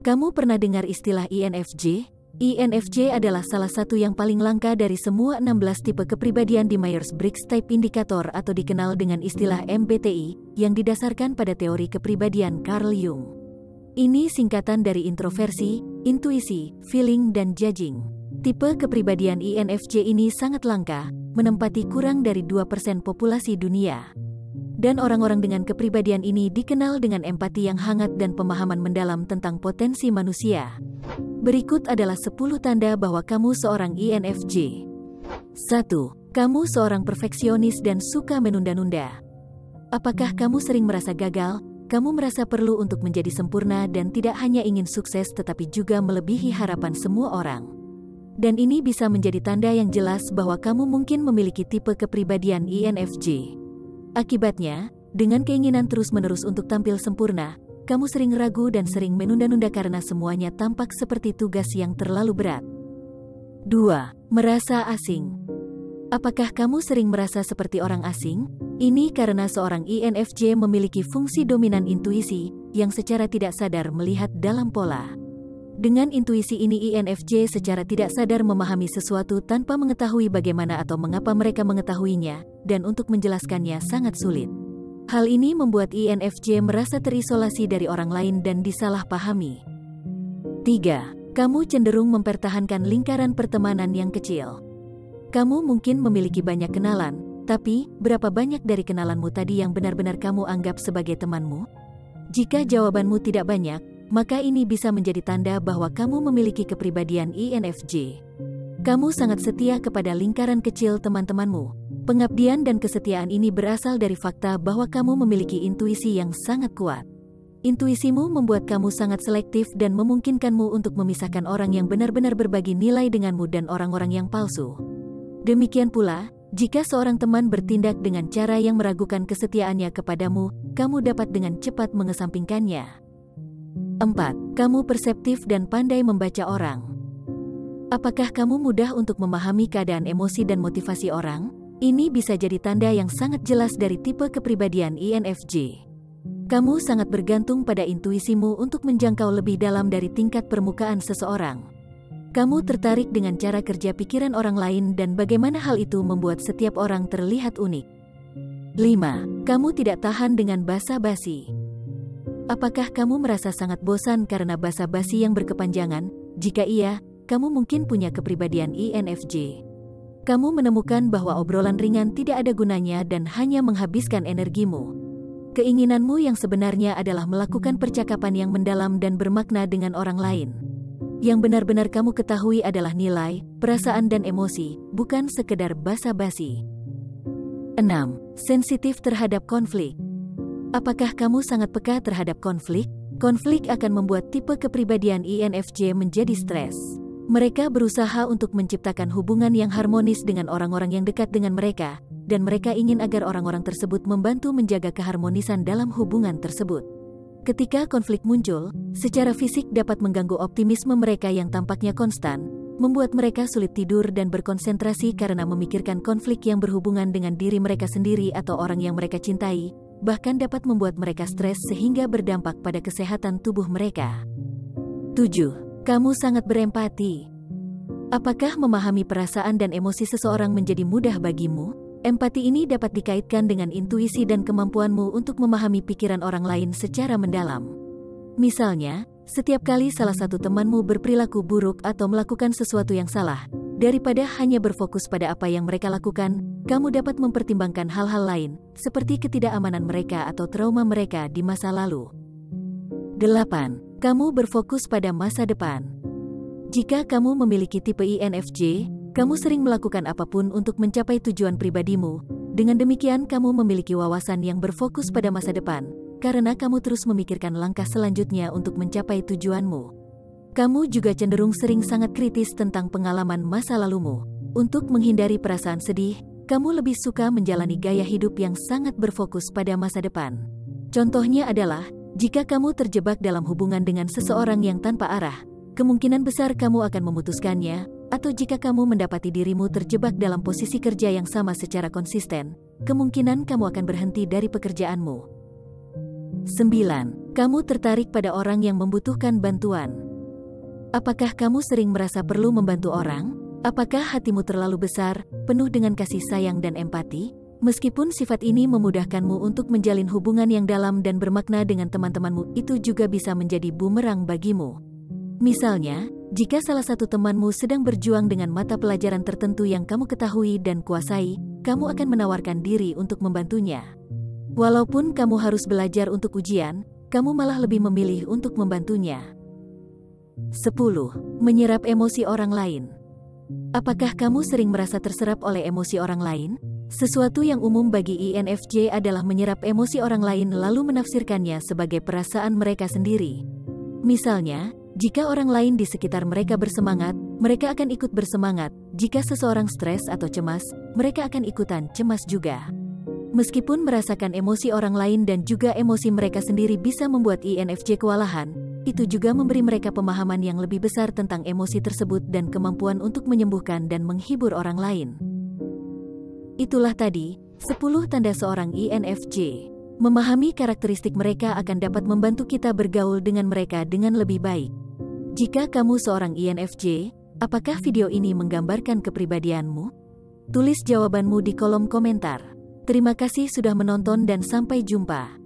Kamu pernah dengar istilah INFJ? INFJ adalah salah satu yang paling langka dari semua 16 tipe kepribadian di Myers-Briggs Type Indicator atau dikenal dengan istilah MBTI, yang didasarkan pada teori kepribadian Carl Jung. Ini singkatan dari introversi, intuisi, feeling, dan judging. Tipe kepribadian INFJ ini sangat langka, menempati kurang dari 2% populasi dunia. Dan orang-orang dengan kepribadian ini dikenal dengan empati yang hangat dan pemahaman mendalam tentang potensi manusia. Berikut adalah 10 tanda bahwa kamu seorang INFJ. 1. Kamu seorang perfeksionis dan suka menunda-nunda. Apakah kamu sering merasa gagal? Kamu merasa perlu untuk menjadi sempurna dan tidak hanya ingin sukses tetapi juga melebihi harapan semua orang. Dan ini bisa menjadi tanda yang jelas bahwa kamu mungkin memiliki tipe kepribadian INFJ. Akibatnya, dengan keinginan terus-menerus untuk tampil sempurna, kamu sering ragu dan sering menunda-nunda karena semuanya tampak seperti tugas yang terlalu berat. 2. Merasa asing. Apakah kamu sering merasa seperti orang asing? Ini karena seorang INFJ memiliki fungsi dominan intuisi, yang secara tidak sadar melihat dalam pola. Dengan intuisi ini INFJ secara tidak sadar memahami sesuatu tanpa mengetahui bagaimana atau mengapa mereka mengetahuinya, dan untuk menjelaskannya sangat sulit. Hal ini membuat INFJ merasa terisolasi dari orang lain dan disalahpahami. 3. Kamu cenderung mempertahankan lingkaran pertemanan yang kecil. Kamu mungkin memiliki banyak kenalan, tapi berapa banyak dari kenalanmu tadi yang benar-benar kamu anggap sebagai temanmu? Jika jawabanmu tidak banyak, maka ini bisa menjadi tanda bahwa kamu memiliki kepribadian INFJ. Kamu sangat setia kepada lingkaran kecil teman-temanmu. Pengabdian dan kesetiaan ini berasal dari fakta bahwa kamu memiliki intuisi yang sangat kuat. Intuisimu membuat kamu sangat selektif dan memungkinkanmu untuk memisahkan orang yang benar-benar berbagi nilai denganmu dan orang-orang yang palsu. Demikian pula, jika seorang teman bertindak dengan cara yang meragukan kesetiaannya kepadamu, kamu dapat dengan cepat mengesampingkannya. 4. Kamu perseptif dan pandai membaca orang. Apakah kamu mudah untuk memahami keadaan emosi dan motivasi orang? Ini bisa jadi tanda yang sangat jelas dari tipe kepribadian INFJ. Kamu sangat bergantung pada intuisimu untuk menjangkau lebih dalam dari tingkat permukaan seseorang. Kamu tertarik dengan cara kerja pikiran orang lain dan bagaimana hal itu membuat setiap orang terlihat unik. 5. Kamu tidak tahan dengan basa-basi. Apakah kamu merasa sangat bosan karena basa-basi yang berkepanjangan? Jika iya, kamu mungkin punya kepribadian INFJ. Kamu menemukan bahwa obrolan ringan tidak ada gunanya dan hanya menghabiskan energimu. Keinginanmu yang sebenarnya adalah melakukan percakapan yang mendalam dan bermakna dengan orang lain. Yang benar-benar kamu ketahui adalah nilai, perasaan dan emosi, bukan sekedar basa-basi. 6. Sensitif terhadap konflik. Apakah kamu sangat peka terhadap konflik? Konflik akan membuat tipe kepribadian INFJ menjadi stres. Mereka berusaha untuk menciptakan hubungan yang harmonis dengan orang-orang yang dekat dengan mereka, dan mereka ingin agar orang-orang tersebut membantu menjaga keharmonisan dalam hubungan tersebut. Ketika konflik muncul, secara fisik dapat mengganggu optimisme mereka yang tampaknya konstan, membuat mereka sulit tidur dan berkonsentrasi karena memikirkan konflik yang berhubungan dengan diri mereka sendiri atau orang yang mereka cintai, bahkan dapat membuat mereka stres sehingga berdampak pada kesehatan tubuh mereka. 7. Kamu sangat berempati. Apakah memahami perasaan dan emosi seseorang menjadi mudah bagimu? Empati ini dapat dikaitkan dengan intuisi dan kemampuanmu untuk memahami pikiran orang lain secara mendalam. Misalnya, setiap kali salah satu temanmu berperilaku buruk atau melakukan sesuatu yang salah, daripada hanya berfokus pada apa yang mereka lakukan, kamu dapat mempertimbangkan hal-hal lain, seperti ketidakamanan mereka atau trauma mereka di masa lalu. 8. Kamu berfokus pada masa depan. Jika kamu memiliki tipe INFJ, kamu sering melakukan apapun untuk mencapai tujuan pribadimu. Dengan demikian kamu memiliki wawasan yang berfokus pada masa depan, karena kamu terus memikirkan langkah selanjutnya untuk mencapai tujuanmu. Kamu juga cenderung sering sangat kritis tentang pengalaman masa lalumu. Untuk menghindari perasaan sedih, kamu lebih suka menjalani gaya hidup yang sangat berfokus pada masa depan. Contohnya adalah, jika kamu terjebak dalam hubungan dengan seseorang yang tanpa arah, kemungkinan besar kamu akan memutuskannya, atau jika kamu mendapati dirimu terjebak dalam posisi kerja yang sama secara konsisten, kemungkinan kamu akan berhenti dari pekerjaanmu. 9. Kamu tertarik pada orang yang membutuhkan bantuan. Apakah kamu sering merasa perlu membantu orang? Apakah hatimu terlalu besar, penuh dengan kasih sayang dan empati? Meskipun sifat ini memudahkanmu untuk menjalin hubungan yang dalam dan bermakna dengan teman-temanmu, itu juga bisa menjadi bumerang bagimu. Misalnya, jika salah satu temanmu sedang berjuang dengan mata pelajaran tertentu yang kamu ketahui dan kuasai, kamu akan menawarkan diri untuk membantunya. Walaupun kamu harus belajar untuk ujian, kamu malah lebih memilih untuk membantunya. 10. Menyerap emosi orang lain. Apakah kamu sering merasa terserap oleh emosi orang lain? Sesuatu yang umum bagi INFJ adalah menyerap emosi orang lain lalu menafsirkannya sebagai perasaan mereka sendiri. Misalnya, jika orang lain di sekitar mereka bersemangat, mereka akan ikut bersemangat. Jika seseorang stres atau cemas, mereka akan ikutan cemas juga. Meskipun merasakan emosi orang lain dan juga emosi mereka sendiri bisa membuat INFJ kewalahan, itu juga memberi mereka pemahaman yang lebih besar tentang emosi tersebut dan kemampuan untuk menyembuhkan dan menghibur orang lain. Itulah tadi, 10 tanda seorang INFJ. Memahami karakteristik mereka akan dapat membantu kita bergaul dengan mereka dengan lebih baik. Jika kamu seorang INFJ, apakah video ini menggambarkan kepribadianmu? Tulis jawabanmu di kolom komentar. Terima kasih sudah menonton dan sampai jumpa.